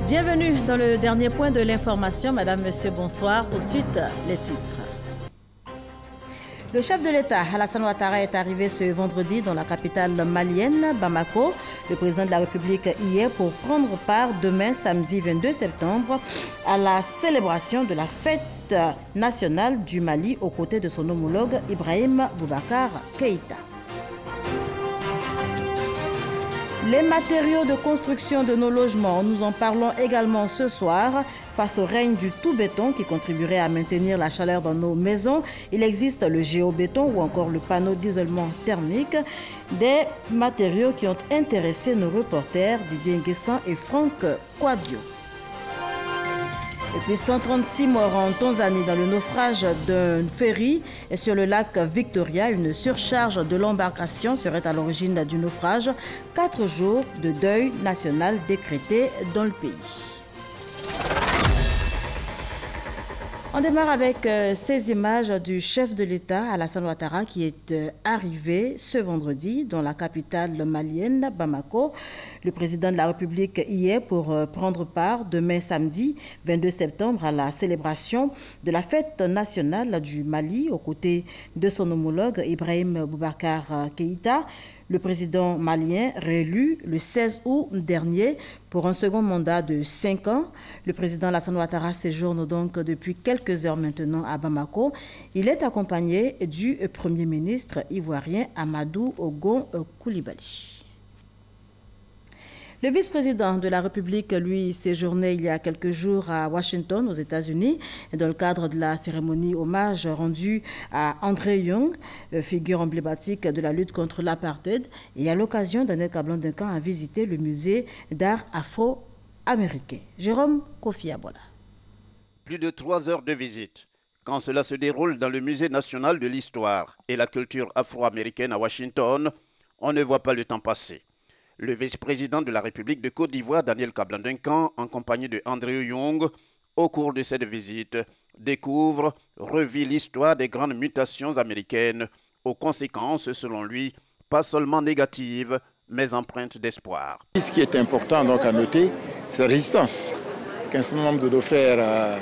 Bienvenue dans le dernier point de l'information. Madame, Monsieur, bonsoir. Tout de suite, les titres. Le chef de l'État, Alassane Ouattara, est arrivé ce vendredi dans la capitale malienne, Bamako. Le président de la République y est pour prendre part demain, samedi 22 septembre, à la célébration de la fête nationale du Mali aux côtés de son homologue Ibrahim Boubacar Keïta. Les matériaux de construction de nos logements, nous en parlons également ce soir. Face au règne du tout-béton qui contribuerait à maintenir la chaleur dans nos maisons, il existe le géobéton ou encore le panneau d'isolement thermique, des matériaux qui ont intéressé nos reporters Didier Nguessan et Franck Quadio. Et puis 136 morts en Tanzanie dans le naufrage d'un ferry et sur le lac Victoria. Une surcharge de l'embarcation serait à l'origine du naufrage. 4 jours de deuil national décrété dans le pays. On démarre avec ces images du chef de l'État, Alassane Ouattara, qui est arrivé ce vendredi dans la capitale malienne, Bamako. Le président de la République y est pour prendre part demain samedi 22 septembre à la célébration de la fête nationale du Mali aux côtés de son homologue Ibrahim Boubacar Keïta. Le président malien réélu le 16 août dernier pour un second mandat de 5 ans. Le président Alassane Ouattara séjourne donc depuis quelques heures maintenant à Bamako. Il est accompagné du Premier ministre ivoirien Amadou Ogon Coulibaly. Le vice-président de la République, lui, séjournait il y a quelques jours à Washington, aux États-Unis, dans le cadre de la cérémonie hommage rendue à André Young, figure emblématique de la lutte contre l'apartheid, et à l'occasion d'un Kablan Duncan a visité le musée d'art afro-américain. Jérôme Kofi Abola. Plus de 3 heures de visite. Quand cela se déroule dans le Musée national de l'histoire et la culture afro-américaine à Washington, on ne voit pas le temps passer. Le vice-président de la République de Côte d'Ivoire, Daniel Kablan Duncan, en compagnie de André Young, au cours de cette visite, découvre, revit l'histoire des grandes mutations américaines, aux conséquences, selon lui, pas seulement négatives, mais empreintes d'espoir. Ce qui est important donc à noter, c'est la résistance qu'un certain nombre de nos frères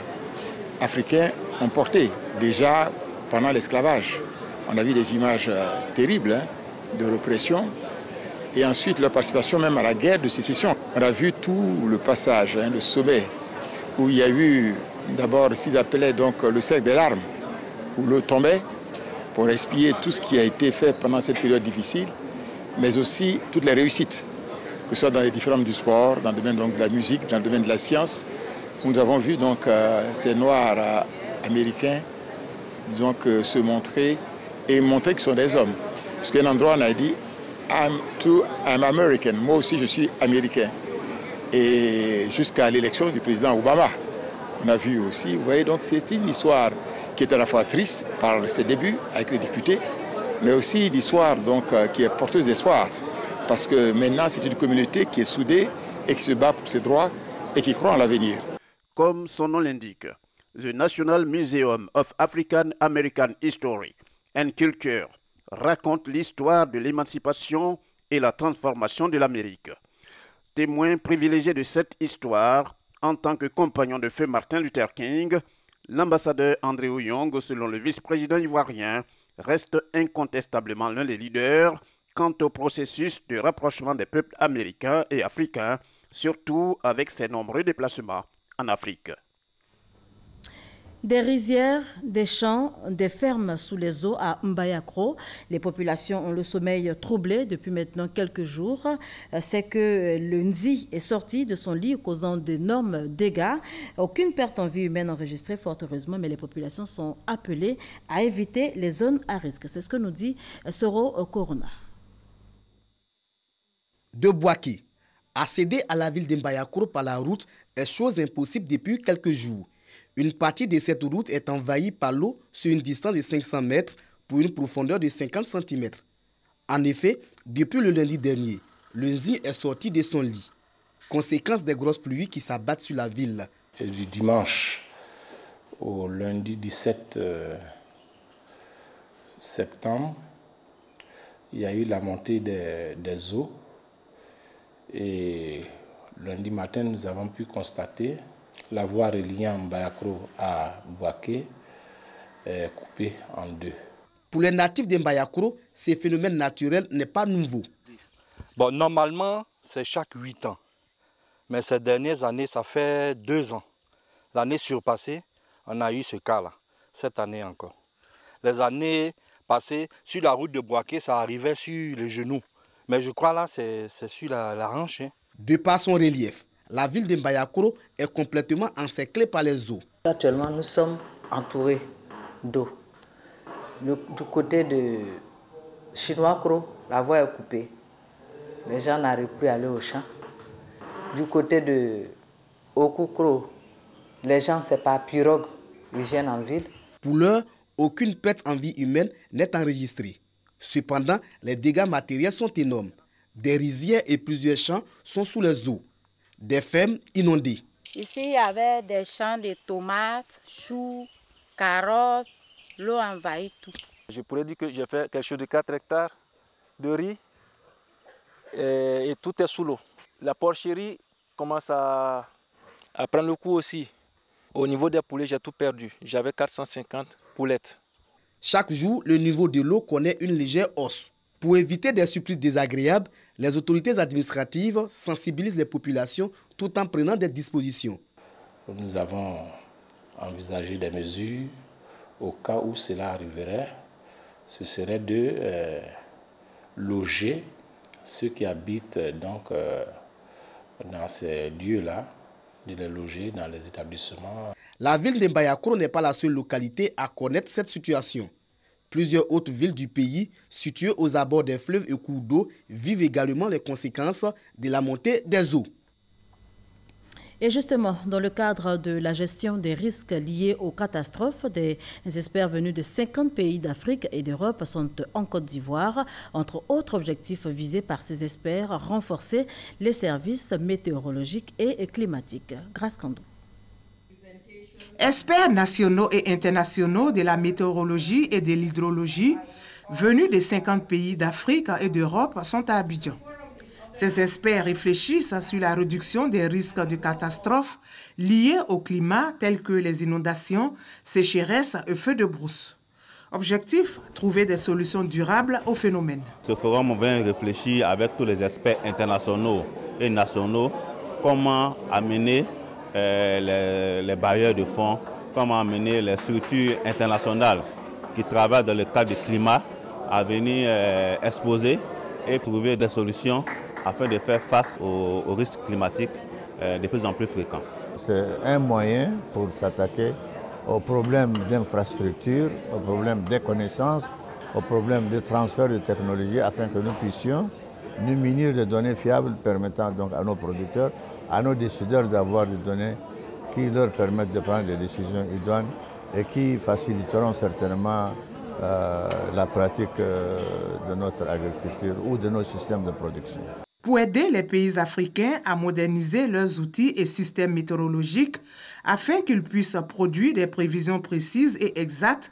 africains ont portée, déjà pendant l'esclavage. On a vu des images terribles de répression. Et ensuite leur participation même à la guerre de sécession. On a vu tout le passage, le sommet, où il y a eu d'abord ce qu'ils appelaient donc le cercle des larmes, où l'eau tombait pour expier tout ce qui a été fait pendant cette période difficile, mais aussi toutes les réussites, que ce soit dans les différents domaines du sport, dans le domaine donc, de la musique, dans le domaine de la science, où nous avons vu donc ces Noirs américains, disons que se montrer et montrer qu'ils sont des hommes. Parce qu'à un endroit on a dit I'm American. Moi aussi, je suis américain. Et jusqu'à l'élection du président Obama, qu'on a vu aussi. Vous voyez, donc c'est une histoire qui est à la fois triste par ses débuts avec les députés, mais aussi l'histoire donc qui est porteuse d'espoir. Parce que maintenant, c'est une communauté qui est soudée et qui se bat pour ses droits et qui croit en l'avenir. Comme son nom l'indique, The National Museum of African American History and Culture raconte l'histoire de l'émancipation et la transformation de l'Amérique. Témoin privilégié de cette histoire, en tant que compagnon de feu Martin Luther King, l'ambassadeur André Young, selon le vice-président ivoirien, reste incontestablement l'un des leaders quant au processus de rapprochement des peuples américains et africains, surtout avec ses nombreux déplacements en Afrique. Des rizières, des champs, des fermes sous les eaux à Mbayakro. Les populations ont le sommeil troublé depuis maintenant quelques jours. C'est que le Nzi est sorti de son lit causant d'énormes dégâts. Aucune perte en vie humaine enregistrée, fort heureusement, mais les populations sont appelées à éviter les zones à risque. C'est ce que nous dit Soro Corona. De Boaké, accéder à la ville d'Mbayakro par la route est chose impossible depuis quelques jours. Une partie de cette route est envahie par l'eau sur une distance de 500 mètres pour une profondeur de 50 cm. En effet, depuis le lundi dernier, le Nzi est sorti de son lit. Conséquence des grosses pluies qui s'abattent sur la ville. Et du dimanche au lundi 17 septembre, il y a eu la montée des eaux et Lundi matin, nous avons pu constater la voie reliant Mbayakro à Bouaké est coupée en deux. Pour les natifs de Mbayakro, ce phénomène naturel n'est pas nouveau. Bon, normalement, c'est chaque 8 ans. Mais ces dernières années, ça fait 2 ans. L'année surpassée, on a eu ce cas-là. Cette année encore. Les années passées, sur la route de Bouaké, ça arrivait sur les genoux. Mais je crois là, c'est sur la hanche. Hein. De par son relief, la ville de Mbayakro est complètement encerclée par les eaux. Actuellement, nous sommes entourés d'eau. Du côté de Chinois-Kro, la voie est coupée. Les gens n'arrivent plus à aller au champ. Du côté de Oku-Kro, les gens, c'est pas pirogue, ils viennent en ville. Pour l'heure, aucune perte en vie humaine n'est enregistrée. Cependant, les dégâts matériels sont énormes. Des rizières et plusieurs champs sont sous les eaux. Des fermes inondées. Ici, il y avait des champs de tomates, choux, carottes. L'eau envahit tout. Je pourrais dire que j'ai fait quelque chose de 4 hectares de riz et tout est sous l'eau. La porcherie commence à prendre le coup aussi. Au niveau des poulets, j'ai tout perdu. J'avais 450 poulettes. Chaque jour, le niveau de l'eau connaît une légère hausse. Pour éviter des surprises désagréables, les autorités administratives sensibilisent les populations tout en prenant des dispositions. Nous avons envisagé des mesures au cas où cela arriverait. Ce serait de loger ceux qui habitent donc dans ces lieux-là, de les loger dans les établissements. La ville de Mbayakro n'est pas la seule localité à connaître cette situation. Plusieurs autres villes du pays, situées aux abords des fleuves et cours d'eau, vivent également les conséquences de la montée des eaux. Et justement, dans le cadre de la gestion des risques liés aux catastrophes, des experts venus de 50 pays d'Afrique et d'Europe sont en Côte d'Ivoire. Entre autres objectifs visés par ces experts, renforcer les services météorologiques et climatiques. Grâce Kandou. Experts nationaux et internationaux de la météorologie et de l'hydrologie venus de 50 pays d'Afrique et d'Europe sont à Abidjan. Ces experts réfléchissent sur la réduction des risques de catastrophes liés au climat tels que les inondations, sécheresses et feux de brousse. Objectif, trouver des solutions durables au phénomène. Ce forum vient réfléchir avec tous les experts internationaux et nationaux comment amener les bailleurs de fonds, comment amener les structures internationales qui travaillent dans le cadre du climat à venir exposer et trouver des solutions afin de faire face aux risques climatiques de plus en plus fréquents. C'est un moyen pour s'attaquer aux problèmes d'infrastructure, aux problèmes de connaissances, aux problèmes de transfert de technologie afin que nous puissions nous munir de données fiables permettant donc à nos producteurs, à nos décideurs d'avoir des données qui leur permettent de prendre des décisions idoines et qui faciliteront certainement la pratique de notre agriculture ou de nos systèmes de production. Pour aider les pays africains à moderniser leurs outils et systèmes météorologiques afin qu'ils puissent produire des prévisions précises et exactes,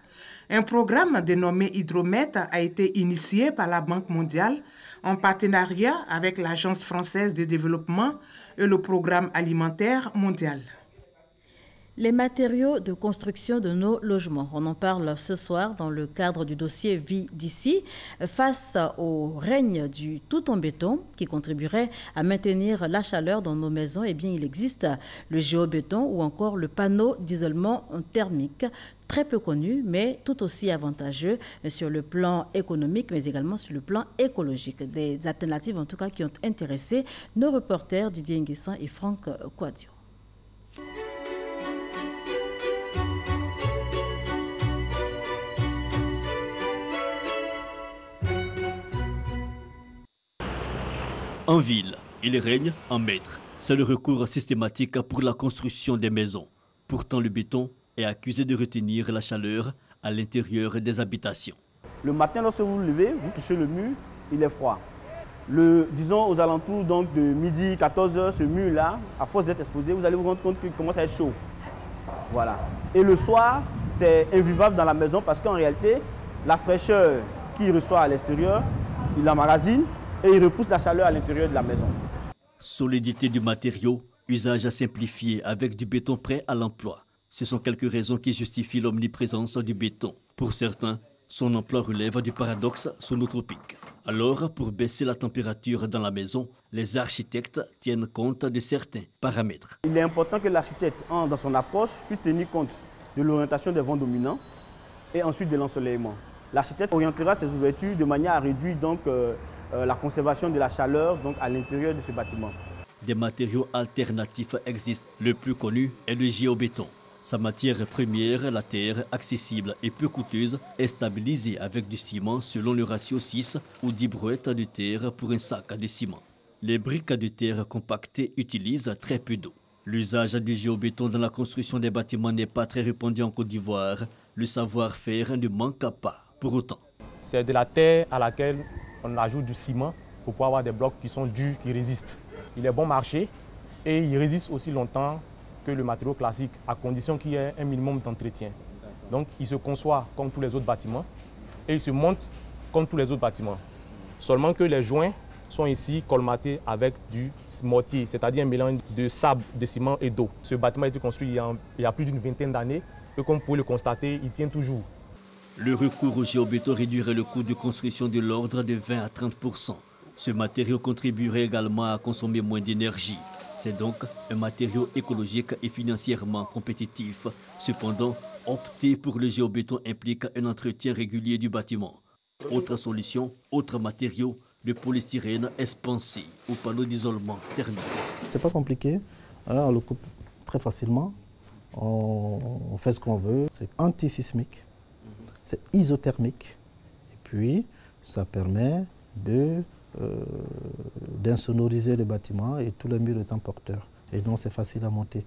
un programme dénommé Hydromet a été initié par la Banque mondiale en partenariat avec l'Agence française de développement et le Programme alimentaire mondial. Les matériaux de construction de nos logements. On en parle ce soir dans le cadre du dossier Vie d'ici. Face au règne du tout en béton qui contribuerait à maintenir la chaleur dans nos maisons, eh bien, il existe le géobéton ou encore le panneau d'isolement thermique, très peu connu, mais tout aussi avantageux sur le plan économique, mais également sur le plan écologique. Des alternatives, en tout cas, qui ont intéressé nos reporters Didier Nguessan et Franck Kouadio. En ville, il règne en maître. C'est le recours systématique pour la construction des maisons. Pourtant, le béton est accusé de retenir la chaleur à l'intérieur des habitations. Le matin, lorsque vous vous levez, vous touchez le mur, il est froid. Disons aux alentours donc, de midi, 14h, ce mur-là, à force d'être exposé, vous allez vous rendre compte qu'il commence à être chaud. Voilà. Et le soir, c'est invivable dans la maison parce qu'en réalité, la fraîcheur qu'il reçoit à l'extérieur, il l'emmagasine et il repousse la chaleur à l'intérieur de la maison. Solidité du matériau, usage simplifié avec du béton prêt à l'emploi. Ce sont quelques raisons qui justifient l'omniprésence du béton. Pour certains, son emploi relève du paradoxe sonotropique. Alors, pour baisser la température dans la maison, les architectes tiennent compte de certains paramètres. Il est important que l'architecte, dans son approche, puisse tenir compte de l'orientation des vents dominants et ensuite de l'ensoleillement. L'architecte orientera ses ouvertures de manière à réduire donc, la conservation de la chaleur donc, à l'intérieur de ce bâtiment. Des matériaux alternatifs existent. Le plus connu est le géobéton. Sa matière première, la terre, accessible et peu coûteuse, est stabilisée avec du ciment selon le ratio 6 ou 10 brouettes de terre pour un sac de ciment. Les briques de terre compactées utilisent très peu d'eau. L'usage du géobéton dans la construction des bâtiments n'est pas très répandu en Côte d'Ivoire. Le savoir-faire ne manque pas pour autant. C'est de la terre à laquelle on ajoute du ciment pour pouvoir avoir des blocs qui sont durs, qui résistent. Il est bon marché et il résiste aussi longtemps que le matériau classique, à condition qu'il y ait un minimum d'entretien. Donc il se conçoit comme tous les autres bâtiments et il se monte comme tous les autres bâtiments. Seulement que les joints sont ici colmatés avec du mortier, c'est-à-dire un mélange de sable, de ciment et d'eau. Ce bâtiment a été construit il y a plus d'une vingtaine d'années et comme vous pouvez le constater, il tient toujours. Le recours au géobéton réduirait le coût de construction de l'ordre de 20 à 30%. Ce matériau contribuerait également à consommer moins d'énergie. C'est donc un matériau écologique et financièrement compétitif. Cependant, opter pour le géobéton implique un entretien régulier du bâtiment. Autre solution, autre matériau, le polystyrène expansé ou panneau d'isolement thermique. C'est pas compliqué, on le coupe très facilement, on fait ce qu'on veut. C'est antisismique, c'est isothermique et puis ça permet d'insonoriser le bâtiment et tout le mur étant porteur. Et donc c'est facile à monter.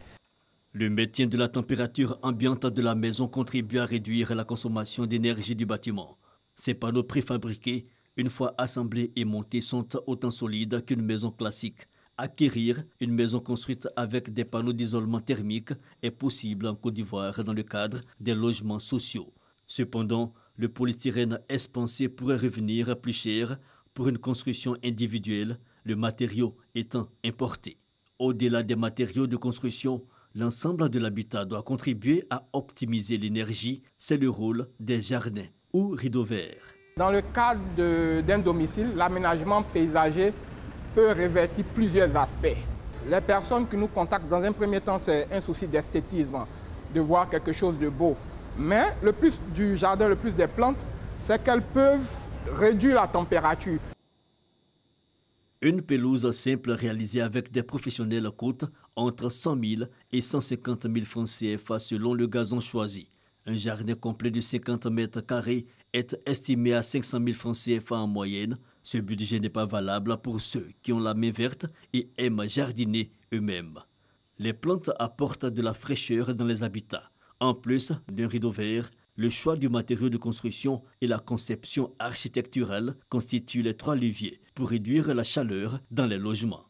Le maintien de la température ambiante de la maison contribue à réduire la consommation d'énergie du bâtiment. Ces panneaux préfabriqués, une fois assemblés et montés, sont autant solides qu'une maison classique. Acquérir une maison construite avec des panneaux d'isolement thermique est possible en Côte d'Ivoire dans le cadre des logements sociaux. Cependant, le polystyrène expansé pourrait revenir plus cher pour une construction individuelle, le matériau étant importé. Au-delà des matériaux de construction, l'ensemble de l'habitat doit contribuer à optimiser l'énergie. C'est le rôle des jardins ou rideaux verts. Dans le cadre d'un domicile, l'aménagement paysager peut revêtir plusieurs aspects. Les personnes qui nous contactent, dans un premier temps, c'est un souci d'esthétisme, de voir quelque chose de beau. Mais le plus du jardin, le plus des plantes, c'est qu'elles peuvent réduire la température. Une pelouse simple réalisée avec des professionnels coûte entre 100 000 et 150 000 francs CFA selon le gazon choisi. Un jardin complet de 50 mètres carrés est estimé à 500 000 francs CFA en moyenne. Ce budget n'est pas valable pour ceux qui ont la main verte et aiment jardiner eux-mêmes. Les plantes apportent de la fraîcheur dans les habitats. En plus d'un rideau vert, le choix du matériau de construction et la conception architecturale constituent les trois leviers pour réduire la chaleur dans les logements.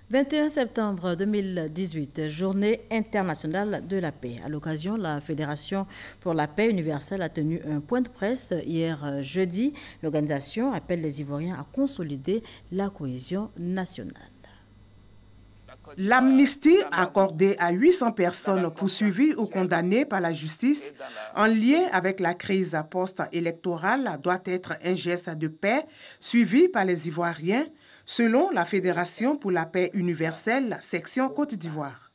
21 septembre 2018, journée internationale de la paix. À l'occasion, la Fédération pour la paix universelle a tenu un point de presse hier jeudi. L'organisation appelle les Ivoiriens à consolider la cohésion nationale. L'amnistie accordée à 800 personnes poursuivies ou condamnées par la justice en lien avec la crise post-électorale doit être un geste de paix suivi par les Ivoiriens, selon la Fédération pour la paix universelle, section Côte d'Ivoire.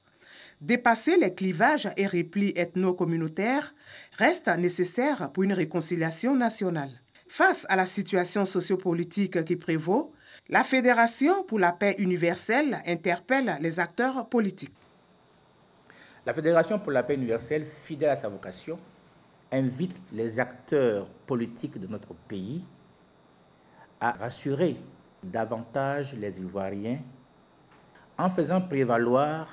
Dépasser les clivages et replis ethno-communautaires reste nécessaire pour une réconciliation nationale. Face à la situation sociopolitique qui prévaut, la Fédération pour la paix universelle interpelle les acteurs politiques. La Fédération pour la paix universelle, fidèle à sa vocation, invite les acteurs politiques de notre pays à rassurer davantage les Ivoiriens en faisant prévaloir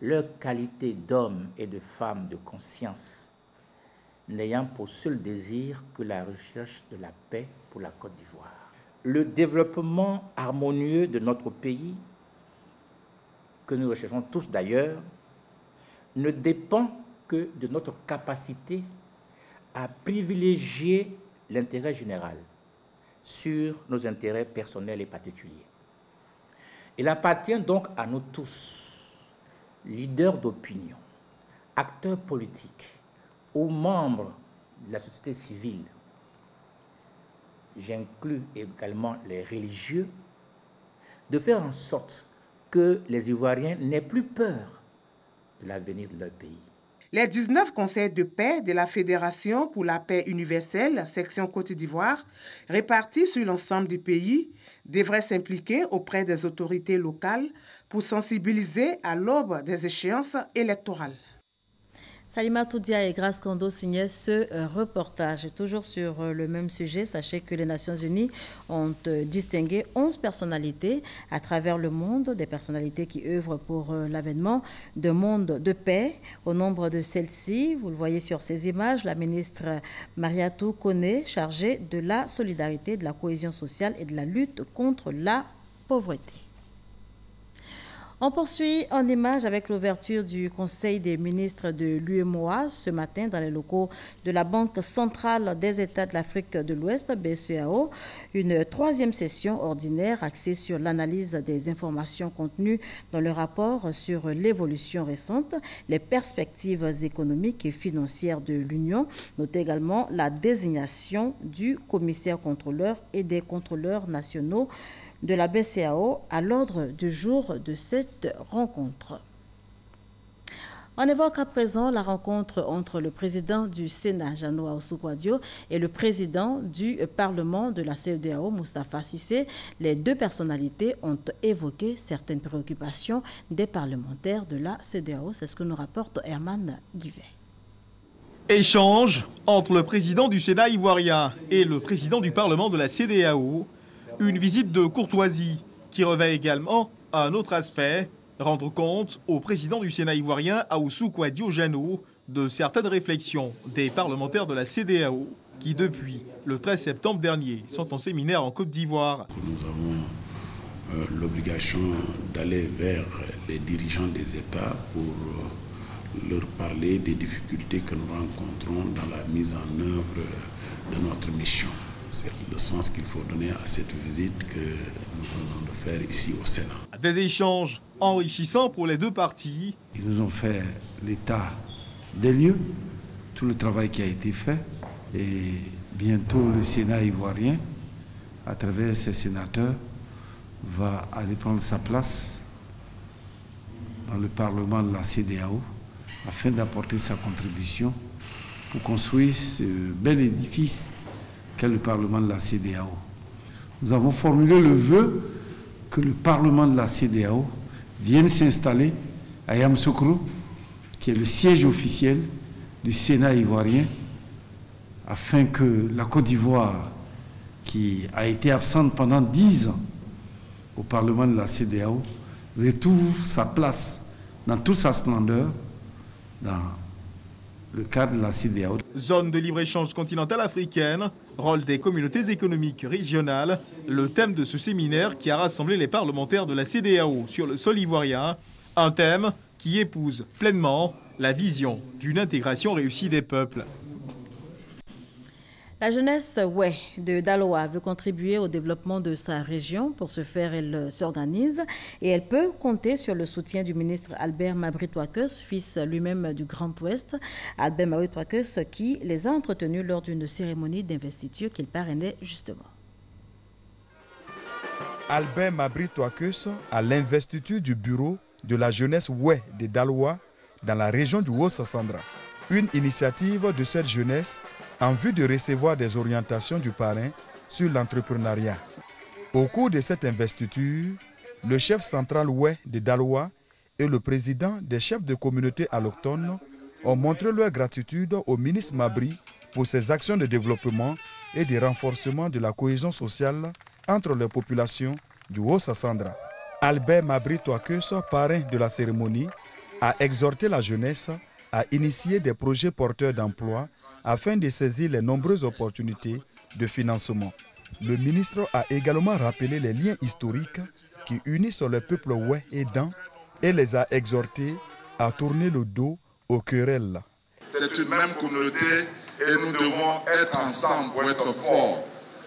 leur qualité d'hommes et de femmes de conscience, n'ayant pour seul désir que la recherche de la paix pour la Côte d'Ivoire. Le développement harmonieux de notre pays, que nous recherchons tous d'ailleurs, ne dépend que de notre capacité à privilégier l'intérêt général sur nos intérêts personnels et particuliers. Il appartient donc à nous tous, leaders d'opinion, acteurs politiques ou membres de la société civile, j'inclus également les religieux, de faire en sorte que les Ivoiriens n'aient plus peur de l'avenir de leur pays. Les 19 conseils de paix de la Fédération pour la paix universelle, section Côte d'Ivoire, répartis sur l'ensemble du pays, devraient s'impliquer auprès des autorités locales pour sensibiliser à l'aube des échéances électorales. Salima Toudia et Grace Kondo signaient ce reportage. Toujours sur le même sujet, sachez que les Nations Unies ont distingué 11 personnalités à travers le monde, des personnalités qui œuvrent pour l'avènement d'un monde de paix. Au nombre de celles-ci, vous le voyez sur ces images, la ministre Mariatou Kone, chargée de la solidarité, de la cohésion sociale et de la lutte contre la pauvreté. On poursuit en images avec l'ouverture du Conseil des ministres de l'UEMOA ce matin dans les locaux de la Banque centrale des États de l'Afrique de l'Ouest, BCEAO, une troisième session ordinaire axée sur l'analyse des informations contenues dans le rapport sur l'évolution récente, les perspectives économiques et financières de l'Union. Notez également la désignation du commissaire contrôleur et des contrôleurs nationaux de la BCEAO à l'ordre du jour de cette rencontre. On évoque à présent la rencontre entre le président du Sénat, Jano Ahoussou-Kouadio, et le président du Parlement de la CEDEAO, Moustapha Cissé. Les deux personnalités ont évoqué certaines préoccupations des parlementaires de la CEDEAO. C'est ce que nous rapporte Herman Guivet. Échange entre le président du Sénat ivoirien et le président du Parlement de la CEDEAO. Une visite de courtoisie qui revêt également un autre aspect, rendre compte au président du Sénat ivoirien, Ahoussou-Kouadio Jano, de certaines réflexions des parlementaires de la CEDEAO qui, depuis le 13 septembre dernier, sont en séminaire en Côte d'Ivoire. Nous avons l'obligation d'aller vers les dirigeants des États pour leur parler des difficultés que nous rencontrons dans la mise en œuvre de notre mission. C'est le sens qu'il faut donner à cette visite que nous venons de faire ici au Sénat. Des échanges enrichissants pour les deux parties. Ils nous ont fait l'état des lieux, tout le travail qui a été fait. Et bientôt le Sénat ivoirien, à travers ses sénateurs, va aller prendre sa place dans le Parlement de la CEDEAO afin d'apporter sa contribution pour construire ce bel édifice qu'est le Parlement de la CEDEAO. Nous avons formulé le vœu que le Parlement de la CEDEAO vienne s'installer à Yamoussoukro, qui est le siège officiel du Sénat ivoirien, afin que la Côte d'Ivoire, qui a été absente pendant 10 ans au Parlement de la CEDEAO, retrouve sa place dans toute sa splendeur, dans le cadre de la CEDEAO. Zone de libre-échange continentale africaine, rôle des communautés économiques régionales, le thème de ce séminaire qui a rassemblé les parlementaires de la CEDEAO sur le sol ivoirien, un thème qui épouse pleinement la vision d'une intégration réussie des peuples. La jeunesse de Daloa veut contribuer au développement de sa région. Pour ce faire, elle s'organise et elle peut compter sur le soutien du ministre Albert Mabry-Touakeus, fils lui-même du Grand Ouest. Albert Mabry-Touakeus qui les a entretenus lors d'une cérémonie d'investiture qu'il parrainait justement. Albert Mabry-Touakeus à l'investiture du bureau de la jeunesse de Daloa dans la région du Haut-Sassandra. Une initiative de cette jeunesse en vue de recevoir des orientations du parrain sur l'entrepreneuriat. Au cours de cette investiture, le chef central de Daloa et le président des chefs de communauté allochtones ont montré leur gratitude au ministre Mabry pour ses actions de développement et de renforcement de la cohésion sociale entre les populations du Haut-Sassandra. Albert Mabry-Touakeus, parrain de la cérémonie, a exhorté la jeunesse à initier des projets porteurs d'emploi afin de saisir les nombreuses opportunités de financement. Le ministre a également rappelé les liens historiques qui unissent le peuple aidant et les a exhortés à tourner le dos aux querelles. C'est une même communauté et nous devons être ensemble pour être forts.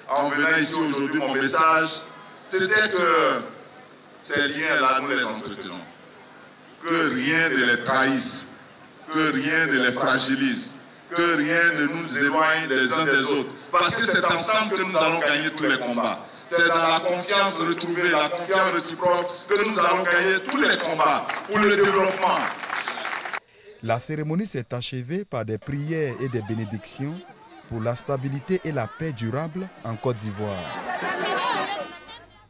En venant ici aujourd'hui, mon message, c'était que ces liens-là, nous les entretenons. Que rien ne les trahisse, que rien ne les fragilise, que rien ne nous éloigne les uns des autres. Parce que c'est ensemble que nous allons gagner tous les combats. C'est dans la confiance retrouvée, la confiance réciproque que nous allons gagner tous les combats pour le développement. La cérémonie s'est achevée par des prières et des bénédictions pour la stabilité et la paix durable en Côte d'Ivoire.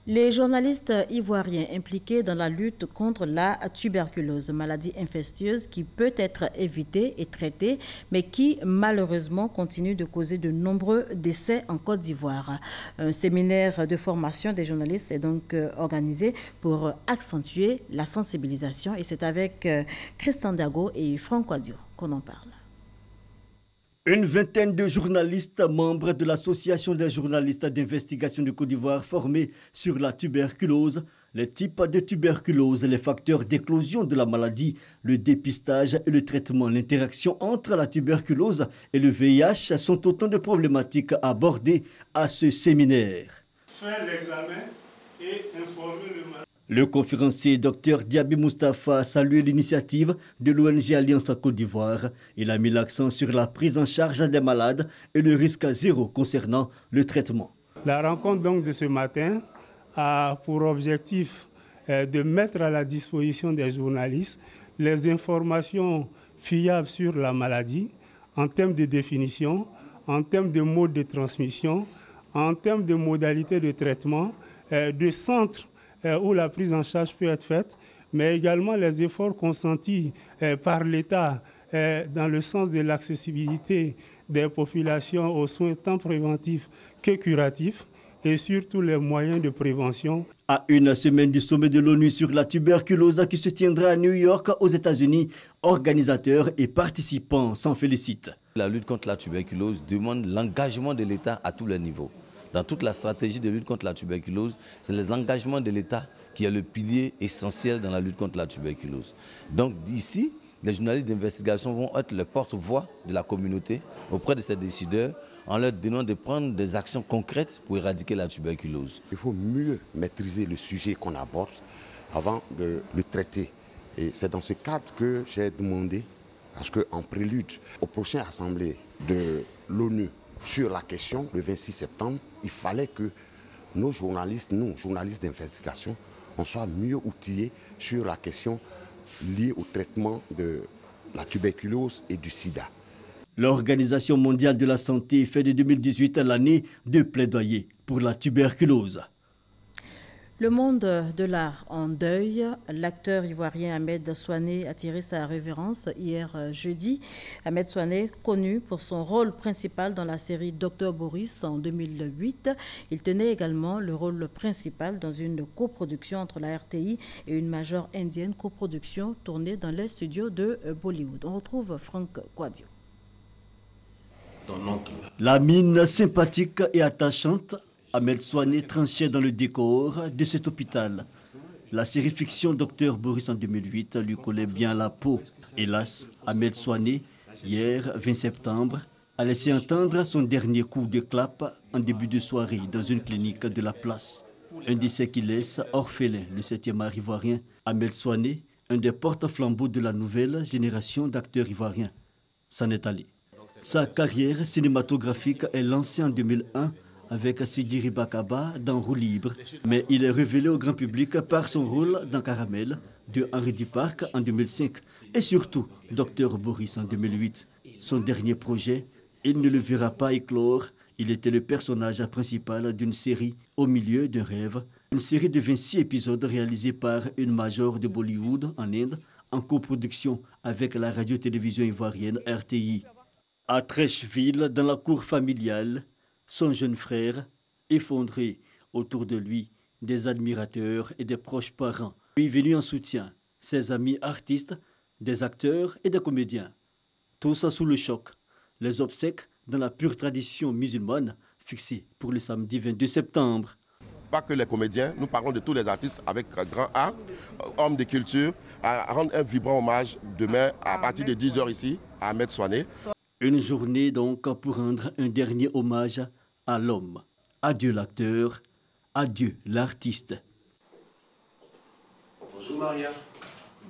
Les journalistes ivoiriens impliqués dans la lutte contre la tuberculose, maladie infectieuse qui peut être évitée et traitée, mais qui malheureusement continue de causer de nombreux décès en Côte d'Ivoire. Un séminaire de formation des journalistes est donc organisé pour accentuer la sensibilisation et c'est avec Christian Dago et Franck Quadio qu'on en parle. Une vingtaine de journalistes, membres de l'Association des journalistes d'investigation de Côte d'Ivoire formés sur la tuberculose, les types de tuberculose, les facteurs d'éclosion de la maladie, le dépistage et le traitement, l'interaction entre la tuberculose et le VIH sont autant de problématiques abordées à ce séminaire. Faire l'examen et informer le malade. Le conférencier Dr Diaby Moustapha a salué l'initiative de l'ONG Alliance à Côte d'Ivoire. Il a mis l'accent sur la prise en charge des malades et le risque zéro concernant le traitement. La rencontre donc de ce matin a pour objectif de mettre à la disposition des journalistes les informations fiables sur la maladie en termes de définition, en termes de mode de transmission, en termes de modalités de traitement, de centres où la prise en charge peut être faite, mais également les efforts consentis par l'État dans le sens de l'accessibilité des populations aux soins tant préventifs que curatifs et surtout les moyens de prévention. À une semaine du sommet de l'ONU sur la tuberculose qui se tiendra à New York aux États-Unis, organisateurs et participants s'en félicitent. La lutte contre la tuberculose demande l'engagement de l'État à tous les niveaux. Dans toute la stratégie de lutte contre la tuberculose, c'est l'engagement de l'État qui est le pilier essentiel dans la lutte contre la tuberculose. Donc d'ici, les journalistes d'investigation vont être le porte-voix de la communauté auprès de ces décideurs en leur demandant de prendre des actions concrètes pour éradiquer la tuberculose. Il faut mieux maîtriser le sujet qu'on aborde avant de le traiter. Et c'est dans ce cadre que j'ai demandé, parce qu'en prélude au prochain assemblée de l'ONU, sur la question, le 26 septembre, il fallait que nos journalistes, nous, journalistes d'investigation, on soit mieux outillés sur la question liée au traitement de la tuberculose et du sida. L'Organisation mondiale de la santé fait de 2018 l'année de plaidoyer pour la tuberculose. Le monde de l'art en deuil, l'acteur ivoirien Ahmed Souané a tiré sa révérence hier jeudi. Ahmed Souané, connu pour son rôle principal dans la série Dr Boris en 2008, il tenait également le rôle principal dans une coproduction entre la RTI et une major indienne, coproduction tournée dans les studios de Bollywood. On retrouve Franck Quadio. La mine sympathique et attachante, Ahmed Souané tranchait dans le décor de cet hôpital. La série fiction Dr Boris en 2008 lui collait bien à la peau. Hélas, Ahmed Souané, hier 20 septembre, a laissé entendre son dernier coup de clap en début de soirée dans une clinique de la place. Un décès qui laisse orphelin le 7e art ivoirien. Ahmed Souané, un des porte-flambeaux de la nouvelle génération d'acteurs ivoiriens, s'en est allé. Sa carrière cinématographique est lancée en 2001 avec Sidiri Bakaba dans Roue libre, mais il est révélé au grand public par son rôle dans Caramel de Henri Duparc en 2005 et surtout Dr Boris en 2008. Son dernier projet, il ne le verra pas éclore, il était le personnage principal d'une série Au milieu d'un rêve, une série de 26 épisodes réalisée par une major de Bollywood en Inde en coproduction avec la radio-télévision ivoirienne RTI. À Trècheville, dans la cour familiale, son jeune frère, effondré autour de lui, des admirateurs et des proches parents, lui venus en soutien, ses amis artistes, des acteurs et des comédiens. Tous sous le choc, les obsèques dans la pure tradition musulmane fixées pour le samedi 22 septembre. Pas que les comédiens, nous parlons de tous les artistes avec grand A, hommes de culture, à rendre un vibrant hommage demain à partir de 10h ici à Ahmed Souané. Une journée donc pour rendre un dernier hommage à l'homme. Adieu l'acteur, adieu l'artiste. Bonjour Maria,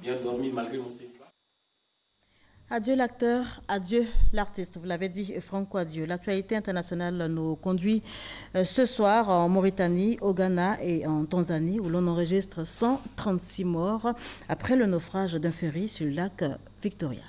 bien dormi malgré mon séjour. Adieu l'acteur, adieu l'artiste, vous l'avez dit, Franco adieu. L'actualité internationale nous conduit ce soir en Mauritanie, au Ghana et en Tanzanie, où l'on enregistre 136 morts après le naufrage d'un ferry sur le lac Victoria.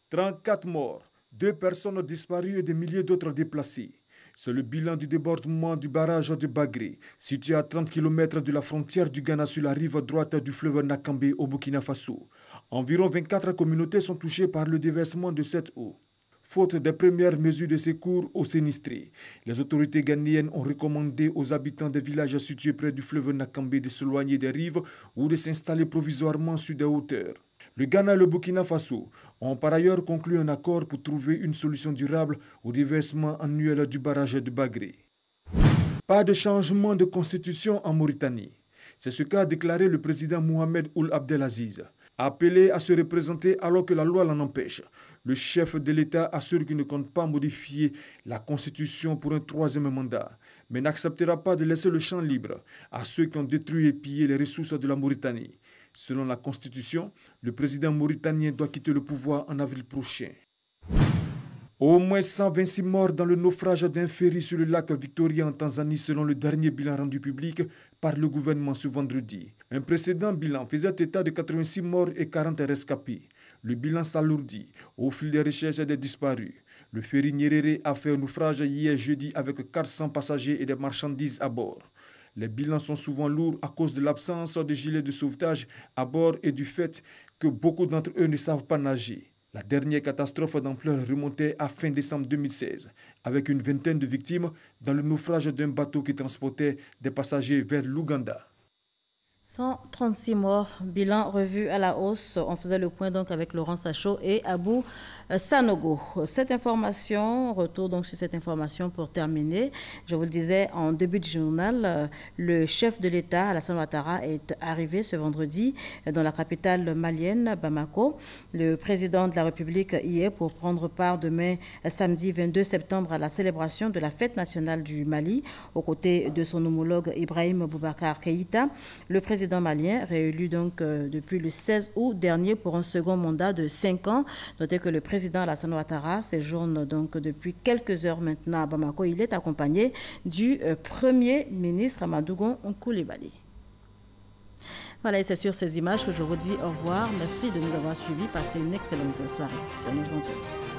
« 34 morts, 2 personnes disparues et des milliers d'autres déplacés. C'est le bilan du débordement du barrage de Bagré, situé à 30 km de la frontière du Ghana sur la rive droite du fleuve Nakambé au Burkina Faso. Environ 24 communautés sont touchées par le déversement de cette eau. Faute des premières mesures de secours aux sinistrés, les autorités ghanéennes ont recommandé aux habitants des villages situés près du fleuve Nakambé de s'éloigner des rives ou de s'installer provisoirement sur des hauteurs. Le Ghana et le Burkina Faso ont par ailleurs conclu un accord pour trouver une solution durable au déversement annuel du barrage de Bagré. Pas de changement de constitution en Mauritanie. C'est ce qu'a déclaré le président Mohamed Ould Abdelaziz. Appelé à se représenter alors que la loi l'en empêche, le chef de l'État assure qu'il ne compte pas modifier la constitution pour un 3e mandat, mais n'acceptera pas de laisser le champ libre à ceux qui ont détruit et pillé les ressources de la Mauritanie. Selon la Constitution, le président mauritanien doit quitter le pouvoir en avril prochain. Au moins 126 morts dans le naufrage d'un ferry sur le lac Victoria en Tanzanie selon le dernier bilan rendu public par le gouvernement ce vendredi. Un précédent bilan faisait état de 86 morts et 40 rescapés. Le bilan s'alourdit au fil des recherches des disparus. Le ferry Nyerere a fait un naufrage hier jeudi avec 400 passagers et des marchandises à bord. Les bilans sont souvent lourds à cause de l'absence de gilets de sauvetage à bord et du fait que beaucoup d'entre eux ne savent pas nager. La dernière catastrophe d'ampleur remontait à fin décembre 2016, avec une vingtaine de victimes dans le naufrage d'un bateau qui transportait des passagers vers l'Ouganda. 136 morts, bilan revu à la hausse. On faisait le point donc avec Laurent Sachaud et Abou Sanogo. Cette information, retour donc sur cette information pour terminer. Je vous le disais en début de journal, le chef de l'État, Alassane Ouattara, est arrivé ce vendredi dans la capitale malienne, Bamako. Le président de la République y est pour prendre part demain, samedi 22 septembre, à la célébration de la fête nationale du Mali, aux côtés de son homologue Ibrahim Boubacar Keïta. Le président malien, réélu donc depuis le 16 août dernier pour un second mandat de 5 ans. Notez que le président Alassane Ouattara séjourne donc depuis quelques heures maintenant à Bamako. Il est accompagné du Premier ministre Amadou Coulibaly. Voilà, et c'est sur ces images que je vous dis au revoir. Merci de nous avoir suivis. Passez une excellente soirée sur nos antennes.